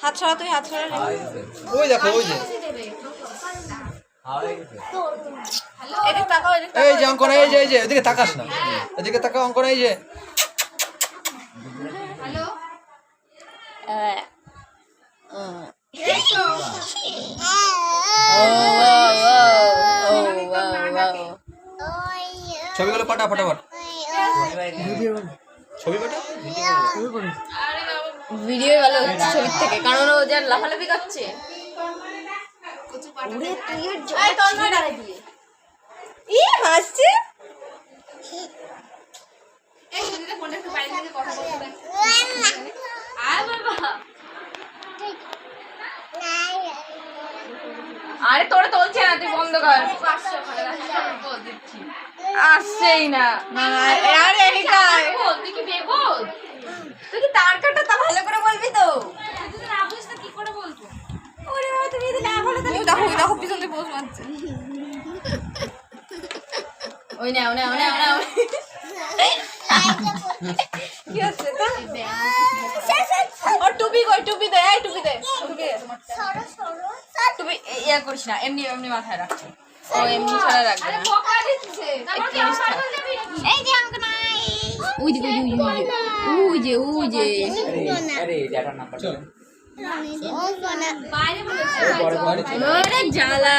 হাত ছড়া, তুই হাত ছড়া। ওই দেখো, ওই যে এদিকে তাকাও, এদিকে এই যে অঙ্কন, এই যে এই যে এদিকে তাকাস না, এদিকে তাকাও অঙ্কন, এই যে ছবিগুলো পাঠা ফটাফট। ছবি পাঠা, ভিডিও ভালো হচ্ছে ছবির থেকে, কারণ ও যা লাফালাফি করছে। হাসছে। আরে তোরে তোলছে না, তুই বন্ধ কর। আসছেই না। আরে তুই কি বেবল? তুই কি তার কাটা তা ভালো করে বলবি তো? কি করে বলবো? ওরে বাবা, তুমি যদি না বলো তাহলে দেখো, দেখো পিছনে পোজ মারছে। ওই না, ওনা ওনা ওনা কি হচ্ছে তো? ও টুপি কই, টুপি দে, এই টুপি দে, টুপি দে। সরো সরো, টুপি ইয়া করিস না, এমনি এমনি মাথায় রাখ। ও এমনি ছাড়া রাখবে না। আরে বকা দিচ্ছে, তারপর কি পাগল যাবি নাকি? এই যে আমাকে নাই, ওই যে ওই যে ওই যে আরে ডাটা নাম্বার দেন। বাইরে বলেছে, ওরে জ্বালা।